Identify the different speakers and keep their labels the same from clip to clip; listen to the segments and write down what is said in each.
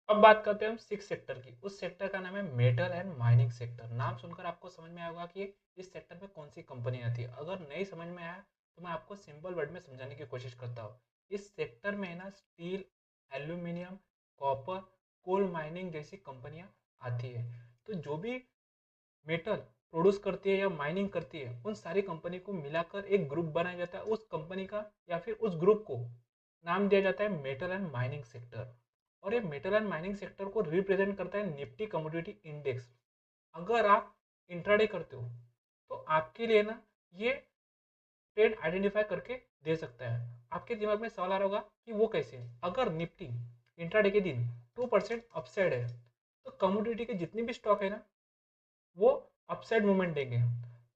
Speaker 1: अब बात करते हैं हम सिक्स सेक्टर की। उस सेक्टर का नाम है मेटल एंड माइनिंग सेक्टर। नाम सुनकर आपको समझ में आया होगा कि इस सेक्टर में कौन सी कंपनी आती है। अगर नहीं समझ में आया तो मैं आपको सिंपल वर्ड में समझाने की कोशिश करता हूँ। इस सेक्टर में है ना steel, aluminium, copper, coal mining जैसी कंपनियां आती है। तो जो भी मेटल प्रोड्यूस करती है या माइनिंग करती है, उन सारी कंपनी को मिलाकर एक ग्रुप बनाया जाता है। उस कंपनी का या फिर उस ग्रुप को नाम दिया जाता है मेटल एंड माइनिंग सेक्टर। और ये मेटल एंड माइनिंग सेक्टर को रिप्रेजेंट करता है निफ्टी कमोडिटी इंडेक्स। अगर आप इंट्राडे करते हो तो आपके लिए ना ये ट्रेड आइडेंटिफाई करके दे सकता है। आपके दिमाग में सवाल आ रहा होगा कि वो कैसे। अगर निफ्टी इंट्राडे के दिन 2% अपसाइड है तो कमोडिटी के जितने भी स्टॉक है ना वो अपसाइड मूवमेंट देंगे।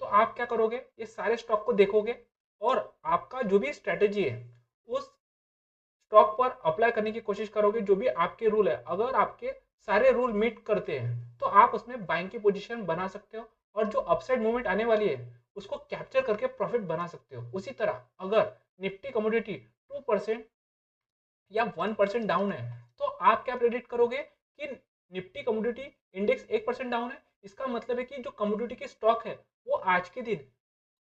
Speaker 1: तो आप क्या करोगे, ये सारे स्टॉक को देखोगे और आपका जो भी स्ट्रेटेजी है उस स्टॉक पर अप्लाई करने की कोशिश करोगे। जो भी आपके रूल है, अगर आपके सारे रूल मीट करते हैं तो आप उसमें बाइंग की पोजीशन बना सकते हो और जो अपसाइड मूवमेंट आने वाली है उसको कैप्चर करके प्रॉफिट बना सकते हो। उसी तरह अगर निफ्टी कमोडिटी 2% या 1% डाउन है तो आप क्या प्रेडिक्ट करोगे कि निफ्टी कमोडिटी इंडेक्स 1% डाउन है, इसका मतलब है कि जो कमोडिटी के स्टॉक है वो आज के दिन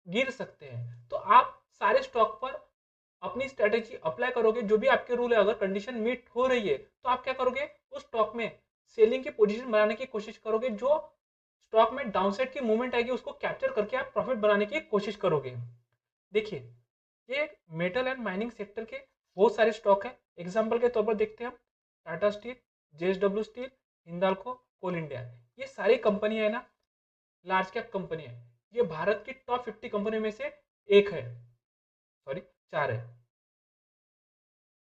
Speaker 1: गिर सकते हैं। तो आप सारे स्टॉक पर अपनी स्ट्रेटेजी अप्लाई करोगे। जो भी आपके रूल है, अगर कंडीशन मीट हो रही है तो आप क्या करोगे, उस स्टॉक में सेलिंग की पोजीशन बनाने की कोशिश करोगे। जो स्टॉक में डाउनसाइड की मूवमेंट आएगी उसको कैप्चर करके आप प्रॉफिट बनाने की कोशिश करोगे। देखिए, ये मेटल एंड माइनिंग सेक्टर के बहुत सारे स्टॉक है। एग्जाम्पल के तौर पर देखते हैं हम टाटा स्टील, जेएसडब्ल्यू स्टील, हिंदाल्को, कोल इंडिया। ये सारी कंपनियां है ना लार्ज कैप कंपनी है। ये भारत की टॉप 50 कंपनी में से एक है, सॉरी 4 है।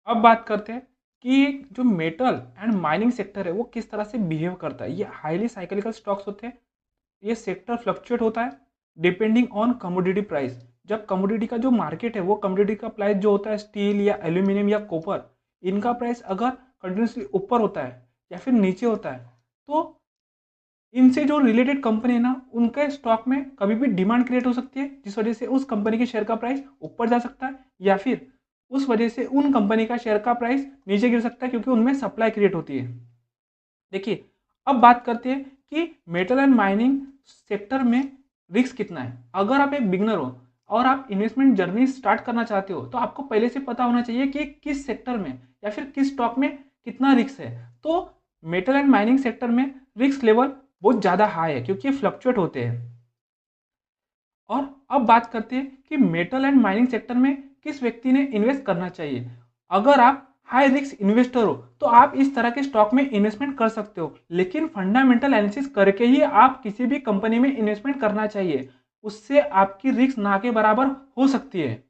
Speaker 1: अब बात करते हैं कि जो मेटल एंड माइनिंग सेक्टर है वो किस तरह से बिहेव करता है। ये हाईली साइक्लिकल स्टॉक्स होते हैं। ये सेक्टर फ्लक्चुएट होता है डिपेंडिंग ऑन कमोडिटी प्राइस। जब कमोडिटी का जो मार्केट है वो कमोडिटी का प्राइस जो होता है स्टील या एल्यूमिनियम या कॉपर, इनका प्राइस अगर कंटिन्यूसली ऊपर होता है या फिर नीचे होता है तो इनसे जो रिलेटेड कंपनी है ना उनके स्टॉक में कभी भी डिमांड क्रिएट हो सकती है, जिस वजह से उस कंपनी के शेयर का प्राइस ऊपर जा सकता है या फिर उस वजह से उन कंपनी का शेयर का प्राइस नीचे गिर सकता है, क्योंकि उनमें सप्लाई क्रिएट होती है। देखिए, अब बात करते हैं कि मेटल एंड माइनिंग सेक्टर में रिस्क कितना है। अगर आप एक बिगनर हो और आप इन्वेस्टमेंट जर्नी स्टार्ट करना चाहते हो तो आपको पहले से पता होना चाहिए कि किस सेक्टर में या फिर किस स्टॉक में कितना रिस्क है। तो मेटल एंड माइनिंग सेक्टर में रिस्क लेवल बहुत ज़्यादा हाई है क्योंकि ये फ्लक्चुएट होते हैं। और अब बात करते हैं कि मेटल एंड माइनिंग सेक्टर में किस व्यक्ति ने इन्वेस्ट करना चाहिए। अगर आप हाई रिस्क इन्वेस्टर हो तो आप इस तरह के स्टॉक में इन्वेस्टमेंट कर सकते हो, लेकिन फंडामेंटल एनालिसिस करके ही आप किसी भी कंपनी में इन्वेस्टमेंट करना चाहिए। उससे आपकी रिस्क ना के बराबर हो सकती है।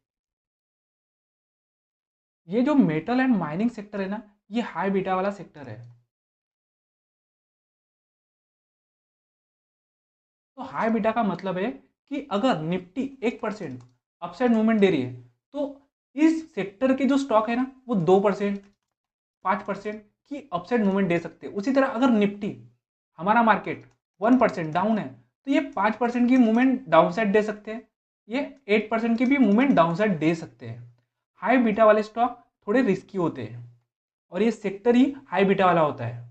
Speaker 1: ये जो मेटल एंड माइनिंग सेक्टर है ना, ये हाई बीटा वाला सेक्टर है। तो हाई बीटा का मतलब है कि अगर निफ्टी 1% अपसाइड मूवमेंट दे रही है तो इस सेक्टर के जो स्टॉक है ना वो 2%, 5% की अपसाइड मूवमेंट दे सकते हैं। उसी तरह अगर निफ्टी हमारा मार्केट 1% डाउन है तो ये 5% की मूवमेंट डाउनसाइड दे सकते हैं, ये 8% की भी मूवमेंट डाउनसाइड दे सकते हैं। हाई बीटा वाले स्टॉक थोड़े रिस्की होते हैं और ये सेक्टर ही हाई बीटा वाला होता है।